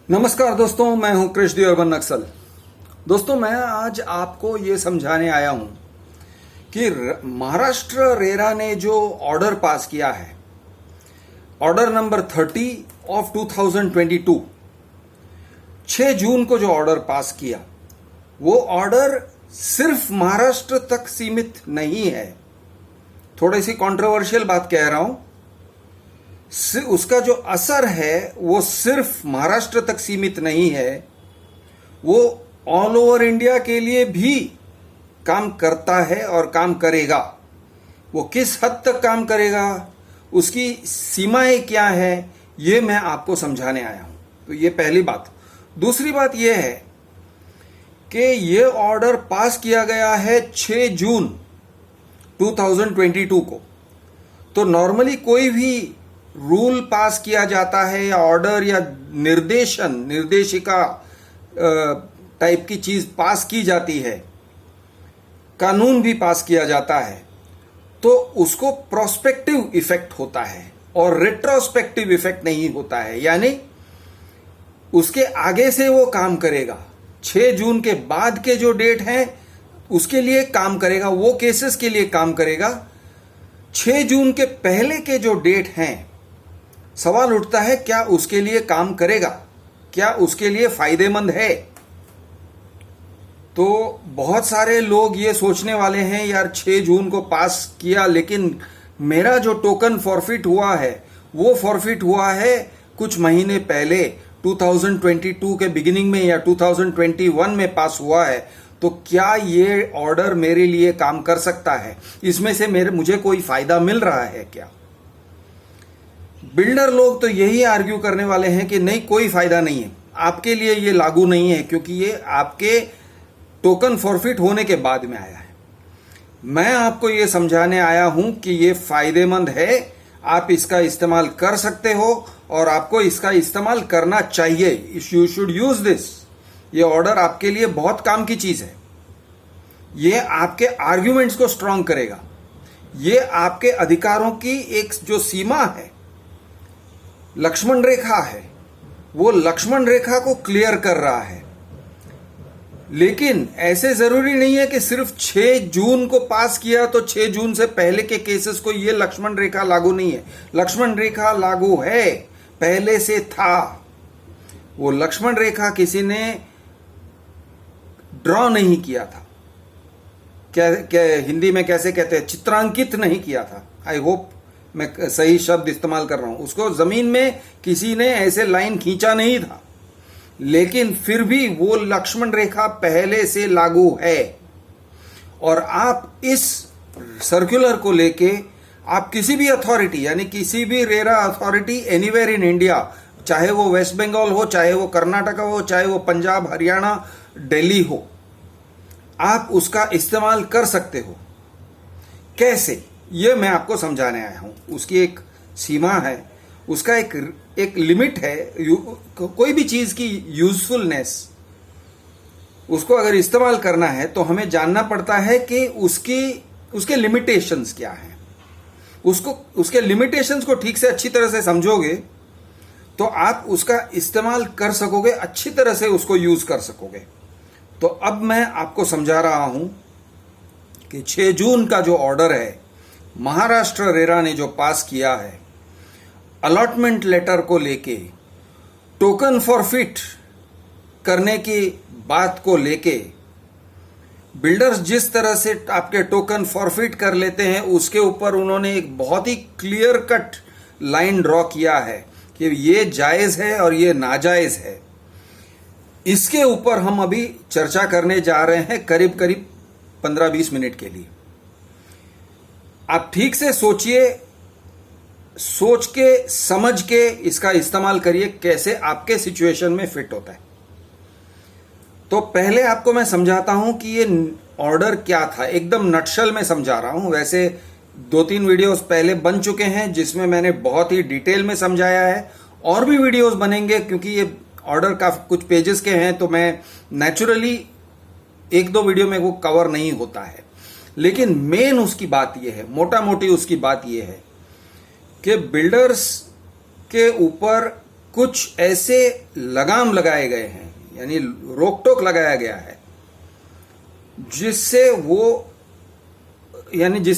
नमस्कार दोस्तों, मैं हूं कृष्णदेव अर्बन नक्सल। दोस्तों, मैं आज आपको ये समझाने आया हूं कि महाराष्ट्र रेरा ने जो ऑर्डर पास किया है, ऑर्डर नंबर 30 ऑफ 2022, 6 जून को जो ऑर्डर पास किया, वो ऑर्डर सिर्फ महाराष्ट्र तक सीमित नहीं है। थोड़ी सी कंट्रोवर्शियल बात कह रहा हूं। उसका जो असर है वो सिर्फ महाराष्ट्र तक सीमित नहीं है, वो ऑल ओवर इंडिया के लिए भी काम करता है और काम करेगा। वो किस हद तक काम करेगा, उसकी सीमाएं क्या है, ये मैं आपको समझाने आया हूं। तो ये पहली बात। दूसरी बात यह है कि ये ऑर्डर पास किया गया है 6 जून 2022 को। तो नॉर्मली कोई भी रूल पास किया जाता है या ऑर्डर या निर्देशिका टाइप की चीज पास की जाती है, कानून भी पास किया जाता है, तो उसको प्रोस्पेक्टिव इफेक्ट होता है और रेट्रोस्पेक्टिव इफेक्ट नहीं होता है। यानी उसके आगे से वो काम करेगा। 6 जून के बाद के जो डेट है उसके लिए काम करेगा, वो केसेस के लिए काम करेगा। 6 जून के पहले के जो डेट हैं, सवाल उठता है क्या उसके लिए काम करेगा, क्या उसके लिए फायदेमंद है। तो बहुत सारे लोग ये सोचने वाले हैं, यार 6 जून को पास किया, लेकिन मेरा जो टोकन फॉरफिट हुआ है वो फॉरफिट हुआ है कुछ महीने पहले, 2022 के बिगिनिंग में या 2021 में पास हुआ है। तो क्या ये ऑर्डर मेरे लिए काम कर सकता है, इसमें से मुझे कोई फायदा मिल रहा है क्या। बिल्डर लोग तो यही आर्ग्यू करने वाले हैं कि नहीं, कोई फायदा नहीं है, आपके लिए ये लागू नहीं है, क्योंकि ये आपके टोकन फॉरफिट होने के बाद में आया है। मैं आपको ये समझाने आया हूं कि ये फायदेमंद है, आप इसका इस्तेमाल कर सकते हो और आपको इसका इस्तेमाल करना चाहिए। You should use this. ये ऑर्डर आपके लिए बहुत काम की चीज है। ये आपके आर्ग्यूमेंट्स को स्ट्रांग करेगा। ये आपके अधिकारों की एक जो सीमा है, लक्ष्मण रेखा है, वो लक्ष्मण रेखा को क्लियर कर रहा है। लेकिन ऐसे जरूरी नहीं है कि सिर्फ 6 जून को पास किया तो 6 जून से पहले के केसेस को ये लक्ष्मण रेखा लागू नहीं है। लक्ष्मण रेखा लागू है, पहले से था। वो लक्ष्मण रेखा किसी ने ड्रॉ नहीं किया था, क्या हिंदी में कैसे कहते हैं, चित्रांकित नहीं किया था। आई होप मैं सही शब्द इस्तेमाल कर रहा हूं। उसको जमीन में किसी ने ऐसे लाइन खींचा नहीं था, लेकिन फिर भी वो लक्ष्मण रेखा पहले से लागू है। और आप इस सर्कुलर को लेके आप किसी भी अथॉरिटी, यानी किसी भी RERA authority anywhere in India, चाहे वो वेस्ट बंगाल हो, चाहे वो कर्नाटका हो, चाहे वो पंजाब, हरियाणा, दिल्ली हो, आप उसका इस्तेमाल कर सकते हो। कैसे, ये मैं आपको समझाने आया हूं। उसकी एक सीमा है, उसका एक लिमिट है। कोई भी चीज की यूजफुलनेस, उसको अगर इस्तेमाल करना है तो हमें जानना पड़ता है कि उसके लिमिटेशंस क्या हैं। उसके लिमिटेशंस को ठीक से अच्छी तरह से समझोगे तो आप उसका इस्तेमाल कर सकोगे, अच्छी तरह से उसको यूज कर सकोगे। तो अब मैं आपको समझा रहा हूं कि 6 जून का जो ऑर्डर है, महाराष्ट्र रेरा ने जो पास किया है, अलॉटमेंट लेटर को लेके, टोकन फॉरफिट करने की बात को लेके, बिल्डर्स जिस तरह से आपके टोकन फॉरफिट कर लेते हैं, उसके ऊपर उन्होंने एक बहुत ही क्लियर कट लाइन ड्रॉ किया है कि ये जायज है और ये नाजायज है। इसके ऊपर हम अभी चर्चा करने जा रहे हैं करीब 15-20 मिनट के लिए। आप ठीक से सोचिए, सोच के समझ के इसका इस्तेमाल करिए, कैसे आपके सिचुएशन में फिट होता है। तो पहले आपको मैं समझाता हूं कि ये ऑर्डर क्या था, एकदम नटशल में समझा रहा हूं। वैसे 2-3 वीडियोस पहले बन चुके हैं जिसमें मैंने बहुत ही डिटेल में समझाया है, और भी वीडियोस बनेंगे, क्योंकि ये ऑर्डर का कुछ पेजेस के हैं तो मैं नेचुरली 1-2 वीडियो में वो कवर नहीं होता है। लेकिन मेन उसकी बात यह है, मोटा मोटी उसकी बात यह है कि बिल्डर्स के ऊपर कुछ ऐसे लगाम लगाए गए हैं, यानी रोक टोक लगाया गया है, जिससे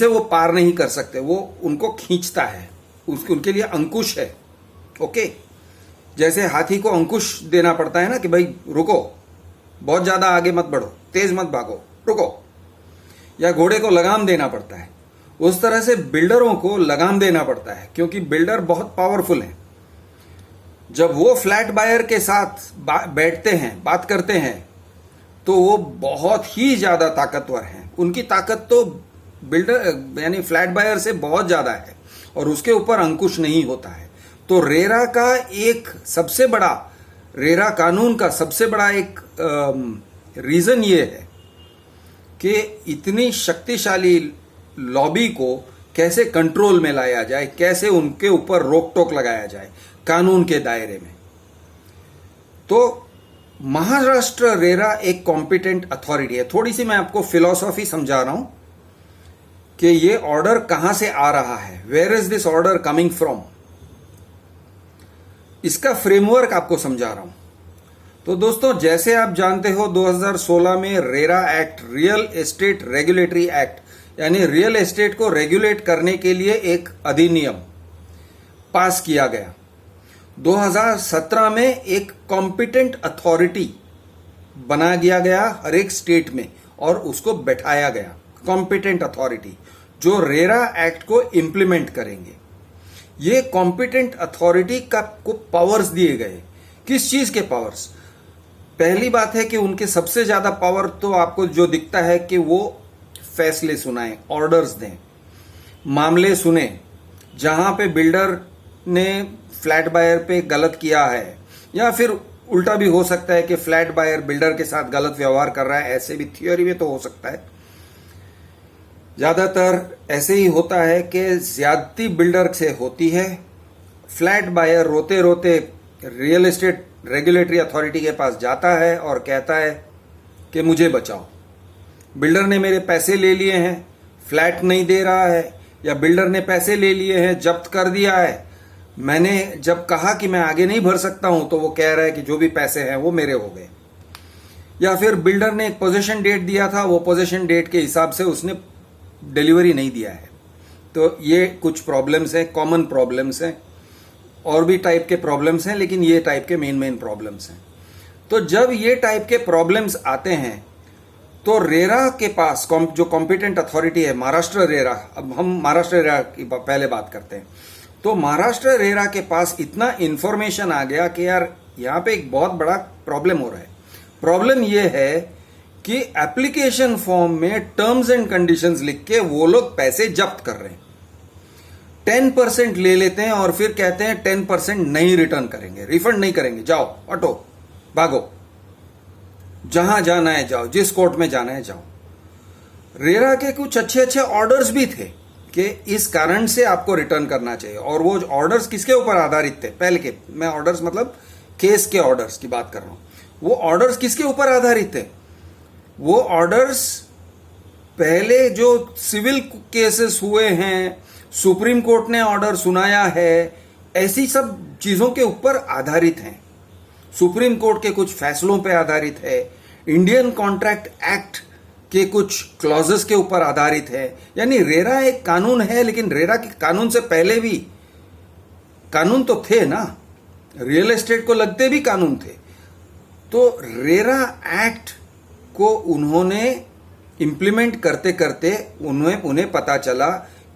वो पार नहीं कर सकते, वो उनको खींचता है, उनके लिए अंकुश है। ओके, जैसे हाथी को अंकुश देना पड़ता है ना कि भाई रुको, बहुत ज्यादा आगे मत बढ़ो, तेज मत भागो, रुको, या घोड़े को लगाम देना पड़ता है, उस तरह से बिल्डरों को लगाम देना पड़ता है, क्योंकि बिल्डर बहुत पावरफुल हैं। जब वो फ्लैट बायर के साथ बैठते हैं, बात करते हैं, तो वो बहुत ही ज्यादा ताकतवर हैं। उनकी ताकत तो बिल्डर यानी फ्लैट बायर से बहुत ज्यादा है, और उसके ऊपर अंकुश नहीं होता है। तो रेरा का एक सबसे बड़ा, रेरा कानून का सबसे बड़ा एक रीजन ये है कि इतनी शक्तिशाली लॉबी को कैसे कंट्रोल में लाया जाए, कैसे उनके ऊपर रोक टोक लगाया जाए कानून के दायरे में। तो महाराष्ट्र रेरा एक कॉम्पिटेंट अथॉरिटी है। थोड़ी सी मैं आपको फिलॉसफी समझा रहा हूं कि ये ऑर्डर कहां से आ रहा है, where is this order coming from, इसका फ्रेमवर्क आपको समझा रहा हूं। तो दोस्तों, जैसे आप जानते हो 2016 में RERA act, real estate regulatory act, यानी रियल एस्टेट को रेगुलेट करने के लिए एक अधिनियम पास किया गया। 2017 में एक कॉम्पिटेंट अथॉरिटी बना दिया गया हर एक स्टेट में, और उसको बैठाया गया कॉम्पिटेंट अथॉरिटी, जो रेरा एक्ट को इंप्लीमेंट करेंगे। ये कॉम्पिटेंट अथॉरिटी को पावर्स दिए गए। किस चीज के पावर्स? पहली बात है कि उनके सबसे ज्यादा पावर तो आपको जो दिखता है कि वो फैसले सुनाएं, ऑर्डर्स दें, मामले सुने। जहां पे बिल्डर ने फ्लैट बायर पे गलत किया है, या फिर उल्टा भी हो सकता है कि फ्लैट बायर बिल्डर के साथ गलत व्यवहार कर रहा है, ऐसे भी थियोरी में तो हो सकता है। ज्यादातर ऐसे ही होता है कि ज्यादती बिल्डर से होती है। फ्लैट बायर रोते रोते रियल एस्टेट रेगुलेटरी अथॉरिटी के पास जाता है और कहता है कि मुझे बचाओ, बिल्डर ने मेरे पैसे ले लिए हैं, फ्लैट नहीं दे रहा है, या बिल्डर ने पैसे ले लिए हैं, जब्त कर दिया है। मैंने जब कहा कि मैं आगे नहीं भर सकता हूं, तो वो कह रहा है कि जो भी पैसे हैं वो मेरे हो गए। या फिर बिल्डर ने एक पोजीशन डेट दिया था, वो पोजीशन डेट के हिसाब से उसने डिलीवरी नहीं दिया है। तो ये कुछ प्रॉब्लम्स हैं, कॉमन प्रॉब्लम्स हैं, और भी टाइप के प्रॉब्लम्स हैं, लेकिन ये टाइप के मेन प्रॉब्लम्स हैं। तो जब ये टाइप के प्रॉब्लम्स आते हैं, तो रेरा के पास जो कॉम्पिटेंट अथॉरिटी है, महाराष्ट्र रेरा, अब हम महाराष्ट्र रेरा की पहले बात करते हैं। तो महाराष्ट्र रेरा के पास इतना इंफॉर्मेशन आ गया कि यार यहां पे एक बहुत बड़ा प्रॉब्लम हो रहा है। प्रॉब्लम यह है कि एप्लीकेशन फॉर्म में टर्म्स एंड कंडीशंस लिख के वो लोग पैसे जब्त कर रहे हैं, 10% ले लेते हैं और फिर कहते हैं 10% नहीं रिटर्न करेंगे, रिफंड नहीं करेंगे, जाओ हटो, भागो, जहां जाना है जाओ, जिस कोर्ट में जाना है जाओ। रेरा के कुछ अच्छे अच्छे ऑर्डर्स भी थे कि इस कारण से आपको रिटर्न करना चाहिए, और वो ऑर्डर्स किसके ऊपर आधारित थे? पहले के मैं ऑर्डर्स मतलब केस के ऑर्डर्स की बात कर रहा हूं। वो ऑर्डर्स किसके ऊपर आधारित थे? वो ऑर्डर्स पहले जो सिविल केसेस हुए हैं, सुप्रीम कोर्ट ने ऑर्डर सुनाया है, ऐसी सब चीजों के ऊपर आधारित हैं। सुप्रीम कोर्ट के कुछ फैसलों पर आधारित है, इंडियन कॉन्ट्रैक्ट एक्ट के कुछ क्लॉजेस के ऊपर आधारित है। यानी रेरा एक कानून है, लेकिन रेरा के कानून से पहले भी कानून तो थे ना, रियल एस्टेट को लगते भी कानून थे। तो रेरा एक्ट को उन्होंने इंप्लीमेंट करते करते उन्हें पता चला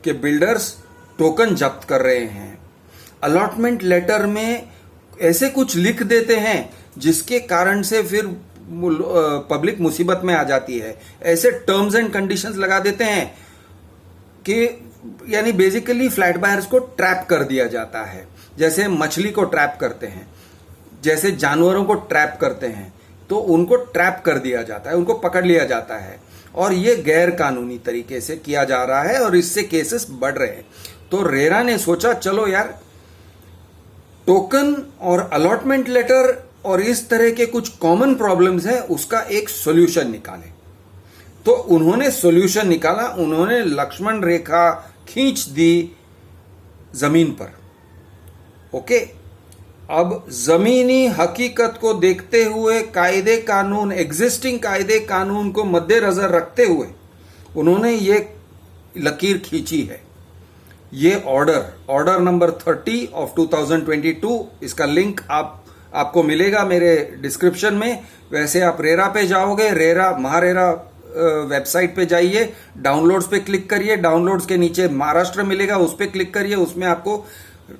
कि बिल्डर्स टोकन जब्त कर रहे हैं, अलॉटमेंट लेटर में ऐसे कुछ लिख देते हैं जिसके कारण से फिर पब्लिक मुसीबत में आ जाती है। ऐसे टर्म्स एंड कंडीशंस लगा देते हैं कि यानी बेसिकली फ्लैट बायर्स को ट्रैप कर दिया जाता है, जैसे मछली को ट्रैप करते हैं, जैसे जानवरों को ट्रैप करते हैं, तो उनको ट्रैप कर दिया जाता है, उनको पकड़ लिया जाता है। और ये गैर कानूनी तरीके से किया जा रहा है और इससे केसेस बढ़ रहे हैं। तो रेरा ने सोचा चलो यार, टोकन और अलॉटमेंट लेटर और इस तरह के कुछ कॉमन प्रॉब्लम्स हैं, उसका एक सॉल्यूशन निकाले। तो उन्होंने सॉल्यूशन निकाला, उन्होंने लक्ष्मण रेखा खींच दी जमीन पर। ओके, अब जमीनी हकीकत को देखते हुए कायदे कानून, एग्जिस्टिंग कायदे कानून को मद्देनजर रखते हुए उन्होंने ये लकीर खींची है। ये ऑर्डर नंबर 30 ऑफ 2022, इसका लिंक आपको मिलेगा मेरे डिस्क्रिप्शन में। वैसे आप रेरा पे जाओगे, महारेरा वेबसाइट पे जाइए, डाउनलोड्स पे क्लिक करिए, डाउनलोड्स के नीचे महाराष्ट्र मिलेगा, उस पे क्लिक करिए, उसमें आपको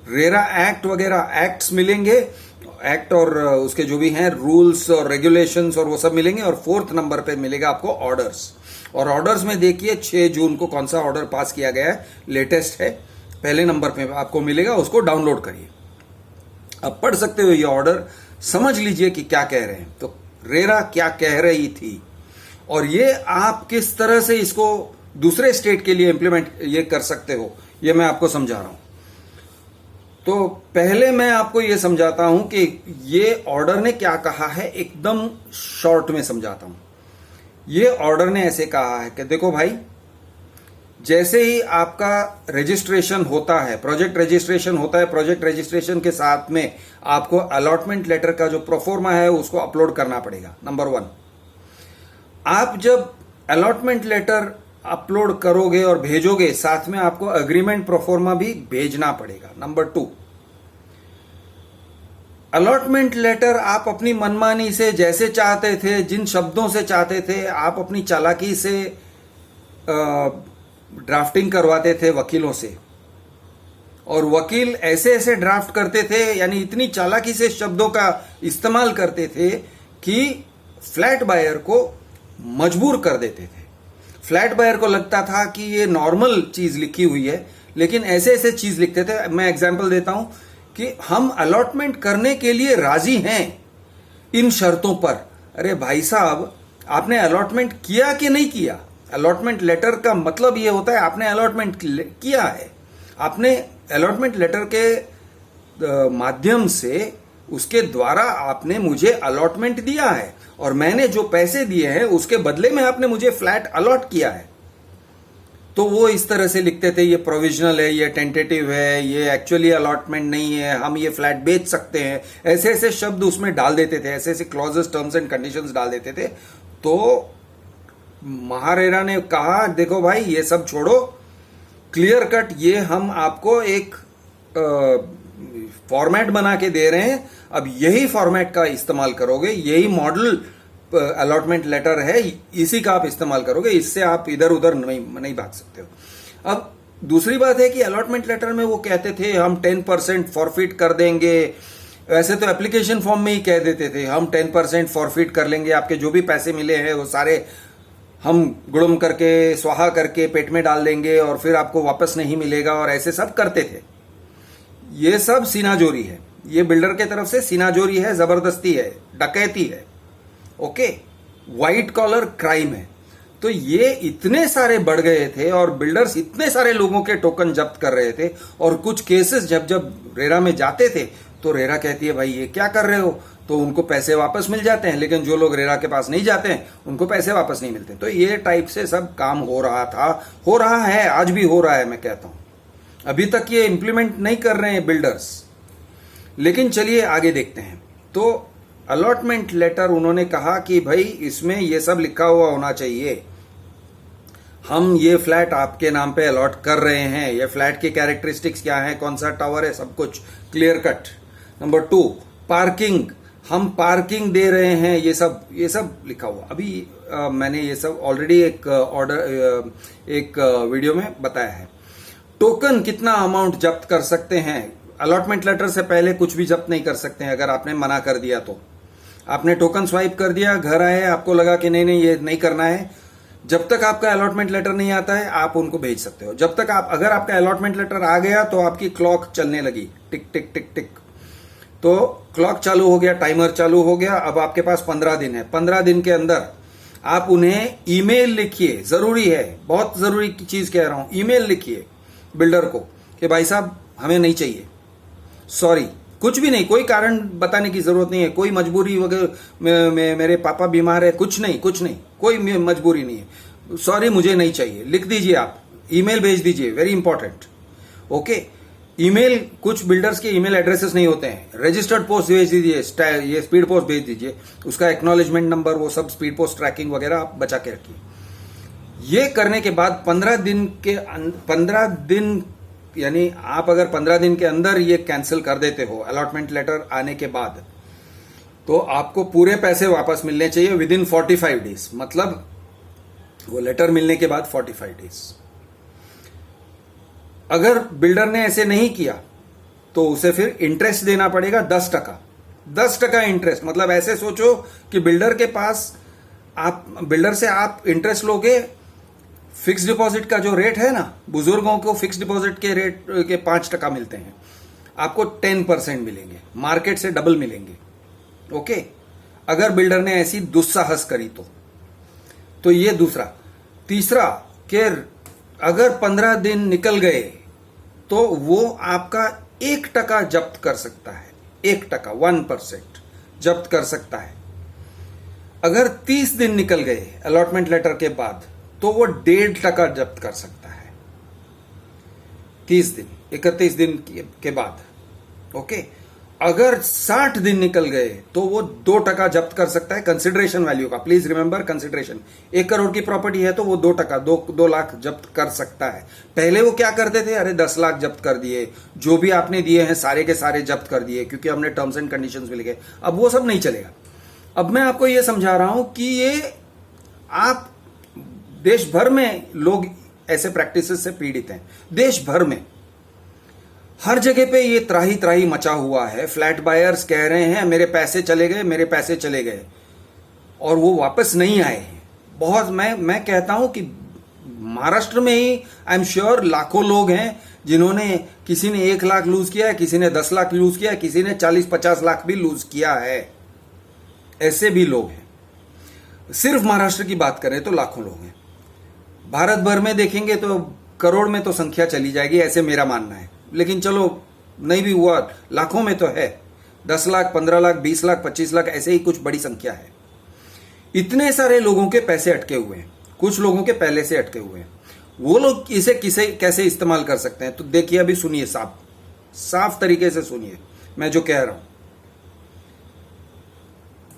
रेरा एक्ट वगैरह एक्ट्स मिलेंगे, एक्ट और उसके जो भी हैं रूल्स और रेगुलेशंस और वो सब मिलेंगे। और 4th नंबर पे मिलेगा आपको ऑर्डर्स, और ऑर्डर्स में देखिए 6 जून को कौन सा ऑर्डर पास किया गया है, लेटेस्ट है, पहले नंबर पे आपको मिलेगा, उसको डाउनलोड करिए। अब पढ़ सकते हो ये ऑर्डर, समझ लीजिए कि क्या कह रहे हैं। तो रेरा क्या कह रही थी और ये आप किस तरह से इसको दूसरे स्टेट के लिए इंप्लीमेंट ये कर सकते हो, ये मैं आपको समझा रहा हूं। तो पहले मैं आपको ये समझाता हूं कि ये ऑर्डर ने क्या कहा है, एकदम शॉर्ट में समझाता हूं। ये ऑर्डर ने ऐसे कहा है कि देखो भाई, जैसे ही आपका रजिस्ट्रेशन होता है, प्रोजेक्ट रजिस्ट्रेशन होता है, प्रोजेक्ट रजिस्ट्रेशन के साथ में आपको अलॉटमेंट लेटर का जो प्रोफॉर्मा है उसको अपलोड करना पड़ेगा। नंबर 1, आप जब अलॉटमेंट लेटर अपलोड करोगे और भेजोगे, साथ में आपको अग्रीमेंट प्रोफॉर्मा भी भेजना पड़ेगा। नंबर 2, अलॉटमेंट लेटर आप अपनी मनमानी से जैसे चाहते थे, जिन शब्दों से चाहते थे, आप अपनी चालाकी से ड्राफ्टिंग करवाते थे वकीलों से, और वकील ऐसे ऐसे ड्राफ्ट करते थे, यानी इतनी चालाकी से शब्दों का इस्तेमाल करते थे कि फ्लैट बायर को मजबूर कर देते थे। फ्लैट बायर को लगता था कि ये नॉर्मल चीज लिखी हुई है, लेकिन ऐसे ऐसे चीज लिखते थे। मैं एग्जांपल देता हूं कि हम अलॉटमेंट करने के लिए राजी हैं इन शर्तों पर। अरे भाई साहब, आपने अलॉटमेंट किया कि नहीं किया? अलॉटमेंट लेटर का मतलब ये होता है आपने अलॉटमेंट किया है, आपने अलॉटमेंट लेटर के माध्यम से, उसके द्वारा आपने मुझे अलॉटमेंट दिया है, और मैंने जो पैसे दिए हैं उसके बदले में आपने मुझे फ्लैट अलॉट किया है। तो वो इस तरह से लिखते थे, ये प्रोविजनल है, ये टेंटेटिव है, ये एक्चुअली अलॉटमेंट नहीं है, हम ये फ्लैट बेच सकते हैं, ऐसे ऐसे शब्द उसमें डाल देते थे, ऐसे ऐसे क्लॉजेस, टर्म्स एंड कंडीशंस डाल देते थे। तो महारेरा ने कहा देखो भाई, ये सब छोड़ो, क्लियर कट ये हम आपको एक फॉर्मेट बना के दे रहे हैं, अब यही फॉर्मेट का इस्तेमाल करोगे, यही मॉडल अलॉटमेंट लेटर है, इसी का आप इस्तेमाल करोगे, इससे आप इधर उधर नहीं भाग सकते हो। अब दूसरी बात है कि अलॉटमेंट लेटर में वो कहते थे हम 10% फॉरफिट कर देंगे, वैसे तो एप्लीकेशन फॉर्म में ही कह देते थे हम 10% फॉरफिट कर लेंगे, आपके जो भी पैसे मिले हैं वो सारे हम गुड़म करके, स्वाहा करके पेट में डाल देंगे और फिर आपको वापस नहीं मिलेगा, और ऐसे सब करते थे। ये सब सीनाजोरी है, ये बिल्डर के तरफ से सीनाजोरी है, जबरदस्ती है, डकैती है, ओके, व्हाइट कॉलर क्राइम है। तो ये इतने सारे बढ़ गए थे और बिल्डर्स इतने सारे लोगों के टोकन जब्त कर रहे थे, और कुछ केसेस जब रेरा में जाते थे तो रेरा कहती है भाई ये क्या कर रहे हो, तो उनको पैसे वापस मिल जाते हैं, लेकिन जो लोग रेरा के पास नहीं जाते हैं उनको पैसे वापस नहीं मिलते। तो ये टाइप से सब काम हो रहा था, हो रहा है, आज भी हो रहा है। मैं कहता हूं अभी तक ये इंप्लीमेंट नहीं कर रहे हैं बिल्डर्स, लेकिन चलिए आगे देखते हैं। तो अलॉटमेंट लेटर उन्होंने कहा कि भाई इसमें ये सब लिखा हुआ होना चाहिए, हम ये फ्लैट आपके नाम पे अलॉट कर रहे हैं, ये फ्लैट के कैरेक्टरिस्टिक्स क्या हैं, कौन सा टावर है, सब कुछ क्लियर कट। नंबर 2, पार्किंग, हम पार्किंग दे रहे हैं, ये सब लिखा हुआ। अभी मैंने ये सब ऑलरेडी एक वीडियो में बताया है। टोकन कितना अमाउंट जब्त कर सकते हैं, अलॉटमेंट लेटर से पहले कुछ भी जब्त नहीं कर सकते हैं। अगर आपने मना कर दिया तो आपने टोकन स्वाइप कर दिया, घर आए, आपको लगा कि नहीं ये नहीं करना है, जब तक आपका अलॉटमेंट लेटर नहीं आता है आप उनको भेज सकते हो। जब तक अगर आपका अलॉटमेंट लेटर आ गया तो आपकी क्लॉक चलने लगी, टिक टिक टिक टिक, तो क्लॉक चालू हो गया, टाइमर चालू हो गया। अब आपके पास 15 दिन है, 15 दिन के अंदर आप उन्हें ईमेल लिखिए, जरूरी है, बहुत जरूरी चीज कह रहा हूं, ईमेल लिखिए बिल्डर को कि भाई साहब हमें नहीं चाहिए, सॉरी, कुछ भी नहीं, कोई कारण बताने की जरूरत नहीं है, कोई मजबूरी वगैरह, मेरे पापा बीमार है, कुछ नहीं, कोई मजबूरी नहीं है, सॉरी मुझे नहीं चाहिए, लिख दीजिए, आप ईमेल भेज दीजिए, वेरी इंपॉर्टेंट, ओके। ईमेल, कुछ बिल्डर्स के ईमेल एड्रेसेस नहीं होते हैं, रजिस्टर्ड पोस्ट भेज दीजिए, ये स्पीड पोस्ट भेज दीजिए, उसका एक्नॉलेजमेंट नंबर, वो सब स्पीड पोस्ट ट्रैकिंग वगैरह आप बचा के रखिए। ये करने के बाद 15 दिन यानी आप अगर 15 दिन के अंदर ये कैंसिल कर देते हो अलॉटमेंट लेटर आने के बाद, तो आपको पूरे पैसे वापस मिलने चाहिए विद इन 45 डेज, मतलब वो लेटर मिलने के बाद 45 डेज। अगर बिल्डर ने ऐसे नहीं किया तो उसे फिर इंटरेस्ट देना पड़ेगा 10%। 10% इंटरेस्ट, मतलब ऐसे सोचो कि बिल्डर से आप इंटरेस्ट लोगे, फिक्स डिपॉजिट का जो रेट है ना, बुजुर्गों को फिक्स डिपॉजिट के रेट के 5% मिलते हैं, आपको 10% मिलेंगे, मार्केट से डबल मिलेंगे। ओके, अगर बिल्डर ने ऐसी दुस्साहस करी तो ये दूसरा। तीसरा कि अगर 15 दिन निकल गए तो वो आपका 1% जब्त कर सकता है, 1%, 1% जब्त कर सकता है। अगर 30 दिन निकल गए अलॉटमेंट लेटर के बाद तो वो 1.5% जब्त कर सकता है 30 दिन, 31 दिन के बाद। ओके, अगर 60 दिन निकल गए तो वो 2% जब्त कर सकता है कंसिडरेशन वैल्यू का। प्लीज रिमेंबर कंसिडरेशन, 1 करोड़ की प्रॉपर्टी है तो वो 2%, 2 लाख जब्त कर सकता है। पहले वो क्या करते थे, अरे 10 लाख जब्त कर दिए, जो भी आपने दिए हैं सारे के सारे जब्त कर दिए क्योंकि हमने टर्म्स एंड कंडीशंस में लिखे। अब वो सब नहीं चलेगा। अब मैं आपको ये समझा रहा हूं कि ये आप देश भर में लोग ऐसे प्रैक्टिसेस से पीड़ित हैं, देश भर में हर जगह पे ये त्राही त्राही मचा हुआ है। फ्लैट बायर्स कह रहे हैं मेरे पैसे चले गए, मेरे पैसे चले गए, और वो वापस नहीं आए हैं। बहुत मैं कहता हूं कि महाराष्ट्र में ही आई एम श्योर लाखों लोग हैं जिन्होंने, किसी ने 1 लाख लूज किया है, किसी ने 10 लाख लूज किया है, किसी ने 40-50 लाख भी लूज किया है। ऐसे भी लोग हैं। सिर्फ महाराष्ट्र की बात करें तो लाखों लोग हैं। भारत भर में देखेंगे तो करोड़ में तो संख्या चली जाएगी, ऐसे मेरा मानना है। लेकिन चलो नहीं भी हुआ, लाखों में तो है। 10 लाख, 15 लाख, 20 लाख, 25 लाख, ऐसे ही कुछ बड़ी संख्या है। इतने सारे लोगों के पैसे अटके हुए हैं, कुछ लोगों के पहले से अटके हुए हैं। वो लोग इसे कैसे इस्तेमाल कर सकते हैं, तो देखिए, अभी सुनिए, साफ तरीके से सुनिए मैं जो कह रहा हूं।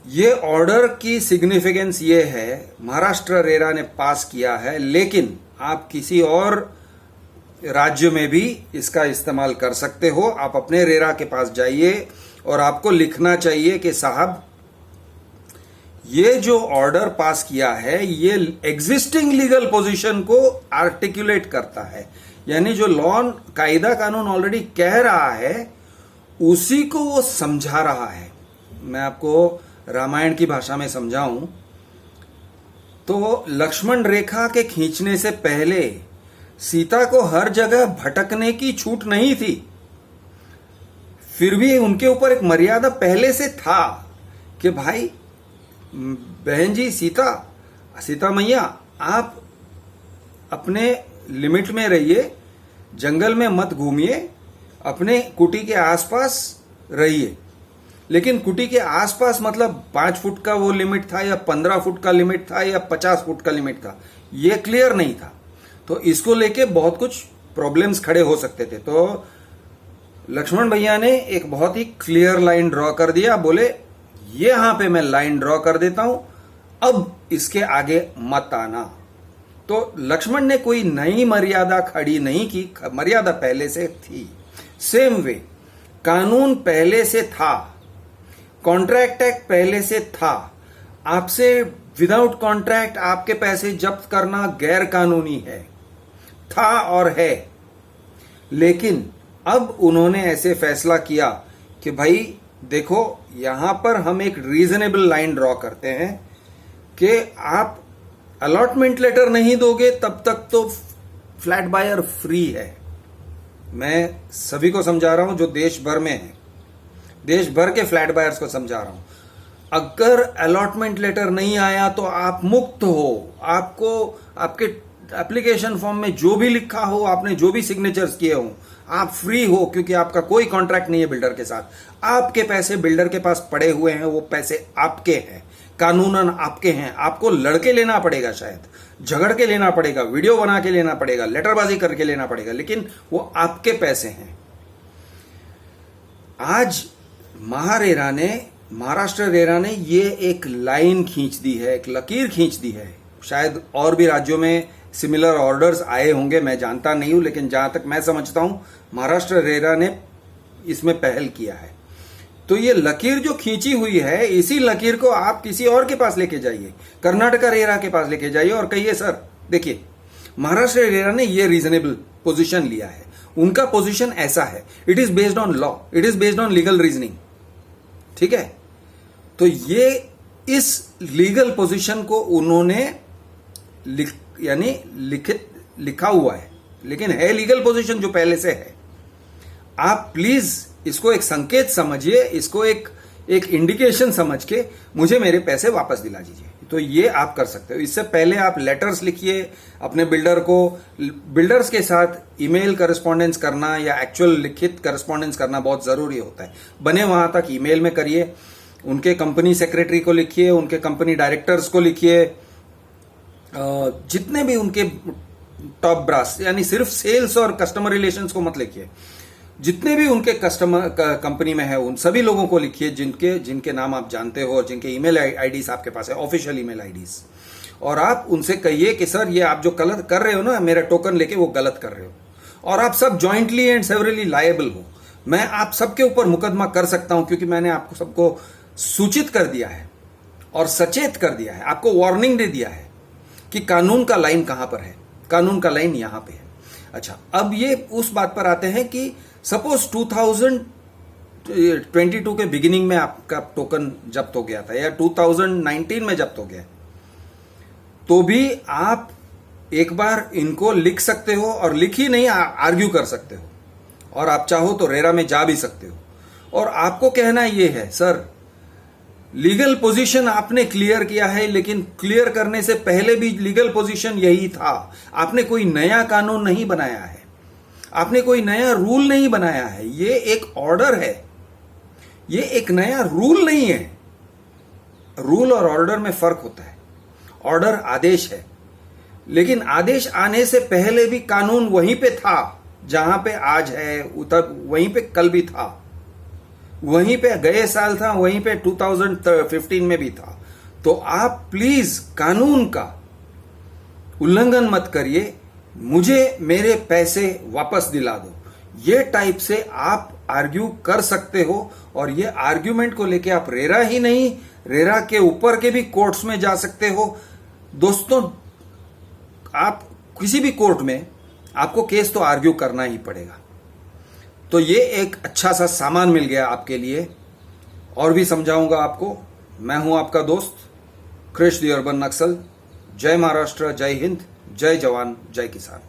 ये ऑर्डर की सिग्निफिकेंस ये है, महाराष्ट्र रेरा ने पास किया है, लेकिन आप किसी और राज्य में भी इसका इस्तेमाल कर सकते हो। आप अपने रेरा के पास जाइए और आपको लिखना चाहिए कि साहब ये जो ऑर्डर पास किया है ये एग्जिस्टिंग लीगल पोजीशन को आर्टिकुलेट करता है, यानी जो लॉ, कायदा कानून ऑलरेडी कह रहा है उसी को वो समझा रहा है। मैं आपको रामायण की भाषा में समझाऊं तो लक्ष्मण रेखा के खींचने से पहले सीता को हर जगह भटकने की छूट नहीं थी, फिर भी उनके ऊपर एक मर्यादा पहले से था कि भाई बहन जी, सीता मैया, आप अपने लिमिट में रहिए, जंगल में मत घूमिए, अपने कुटी के आसपास रहिए। लेकिन कुटी के आसपास मतलब 5 फुट का वो लिमिट था या 15 फुट का लिमिट था या 50 फुट का लिमिट था, ये क्लियर नहीं था। तो इसको लेके बहुत कुछ प्रॉब्लम्स खड़े हो सकते थे। तो लक्ष्मण भैया ने एक बहुत ही क्लियर लाइन ड्रॉ कर दिया, बोले यहां पे मैं लाइन ड्रॉ कर देता हूं, अब इसके आगे मत आना। तो लक्ष्मण ने कोई नई मर्यादा खड़ी नहीं की, मर्यादा पहले से थी। सेम वे कानून पहले से था, कॉन्ट्रैक्ट एक्ट पहले से था। आपसे विदाउट कॉन्ट्रैक्ट आपके पैसे जब्त करना गैर कानूनी है, था और है। लेकिन अब उन्होंने ऐसे फैसला किया कि भाई देखो, यहां पर हम एक रीजनेबल लाइन ड्रॉ करते हैं कि आप अलॉटमेंट लेटर नहीं दोगे तब तक तो फ्लैट बायर फ्री है। मैं सभी को समझा रहा हूं जो देश भर में है, देश भर के फ्लैट बायर्स को समझा रहा हूं। अगर अलॉटमेंट लेटर नहीं आया तो आप मुक्त हो। आपको आपके एप्लीकेशन फॉर्म में जो भी लिखा हो, आपने जो भी सिग्नेचर्स किए हो, आप फ्री हो, क्योंकि आपका कोई कॉन्ट्रैक्ट नहीं है बिल्डर के साथ। आपके पैसे बिल्डर के पास पड़े हुए हैं, वो पैसे आपके हैं, कानूनन आपके हैं। आपको लड़के लेना पड़ेगा, शायद झगड़ के लेना पड़ेगा, वीडियो बना के लेना पड़ेगा, लेटरबाजी करके लेना पड़ेगा, लेकिन वो आपके पैसे हैं। आज महाराष्ट्र रेरा ने ये एक लाइन खींच दी है, एक लकीर खींच दी है। शायद और भी राज्यों में सिमिलर ऑर्डर्स आए होंगे, मैं जानता नहीं हूं, लेकिन जहां तक मैं समझता हूं महाराष्ट्र रेरा ने इसमें पहल किया है। तो ये लकीर जो खींची हुई है, इसी लकीर को आप किसी और के पास लेके जाइए, कर्नाटका रेरा के पास लेके जाइए और कहिए सर देखिए महाराष्ट्र रेरा ने ये रीजनेबल पोजीशन लिया है, उनका पोजीशन ऐसा है, it is based on law, it is based on legal reasoning, ठीक है। तो ये इस लीगल पोजीशन को उन्होंने लिखा हुआ है, लेकिन है लीगल पोजीशन जो पहले से है। आप प्लीज इसको एक संकेत समझिए, इसको एक इंडिकेशन समझ के मुझे मेरे पैसे वापस दिला दीजिए। तो ये आप कर सकते हो। इससे पहले आप लेटर्स लिखिए अपने बिल्डर को। बिल्डर्स के साथ ईमेल करस्पॉन्डेंस करना या एक्चुअल लिखित करस्पॉन्डेंस करना बहुत जरूरी होता है। बने वहां तक ईमेल में करिए, उनके कंपनी सेक्रेटरी को लिखिए, उनके कंपनी डायरेक्टर्स को लिखिए, जितने भी उनके टॉप ब्रास, यानी सिर्फ सेल्स और कस्टमर रिलेशंस को मत लिखिए, जितने भी उनके कस्टमर कंपनी में है उन सभी लोगों को लिखिए जिनके नाम आप जानते हो और जिनके ईमेल आईडीज आपके पास है, ऑफिशियल ईमेल आईडीज। और आप उनसे कहिए कि सर ये आप जो गलत कर रहे हो ना, मेरा टोकन लेके वो गलत कर रहे हो, और आप सब जॉइंटली एंड सेवरली लायबल हो। मैं आप सबके ऊपर मुकदमा कर सकता हूं क्योंकि मैंने आपको सबको सूचित कर दिया है और सचेत कर दिया है, आपको वार्निंग दे दिया है कि कानून का लाइन कहां पर है, कानून का लाइन यहां पे है। अच्छा, अब ये उस बात पर आते हैं कि सपोज 2022 के बिगिनिंग में आपका टोकन जब्त हो गया था या 2019 में जब्त हो गया, तो भी आप एक बार इनको लिख सकते हो, और लिख ही नहीं आर्ग्यू कर सकते हो, और आप चाहो तो रेरा में जा भी सकते हो। और आपको कहना ये है सर लीगल पोजीशन आपने क्लियर किया है, लेकिन क्लियर करने से पहले भी लीगल पोजीशन यही था। आपने कोई नया कानून नहीं बनाया है, आपने कोई नया रूल नहीं बनाया है, ये एक ऑर्डर है, ये एक नया रूल नहीं है। रूल और ऑर्डर में फर्क होता है। ऑर्डर आदेश है, लेकिन आदेश आने से पहले भी कानून वहीं पे था जहां पे आज है, उधर वहीं पे कल भी था, वहीं पे गए साल था, वहीं पे 2015 में भी था। तो आप प्लीज कानून का उल्लंघन मत करिए, मुझे मेरे पैसे वापस दिला दो, ये टाइप से आप आर्ग्यू कर सकते हो। और ये आर्ग्यूमेंट को लेके आप रेरा ही नहीं, रेरा के ऊपर के भी कोर्ट्स में जा सकते हो। दोस्तों, आप किसी भी कोर्ट में आपको केस तो आर्ग्यू करना ही पड़ेगा। तो ये एक अच्छा सा सामान मिल गया आपके लिए, और भी समझाऊंगा आपको। मैं हूं आपका दोस्त क्रिश द अर्बन नक्सल। जय महाराष्ट्र, जय हिंद, जय जवान, जय किसान।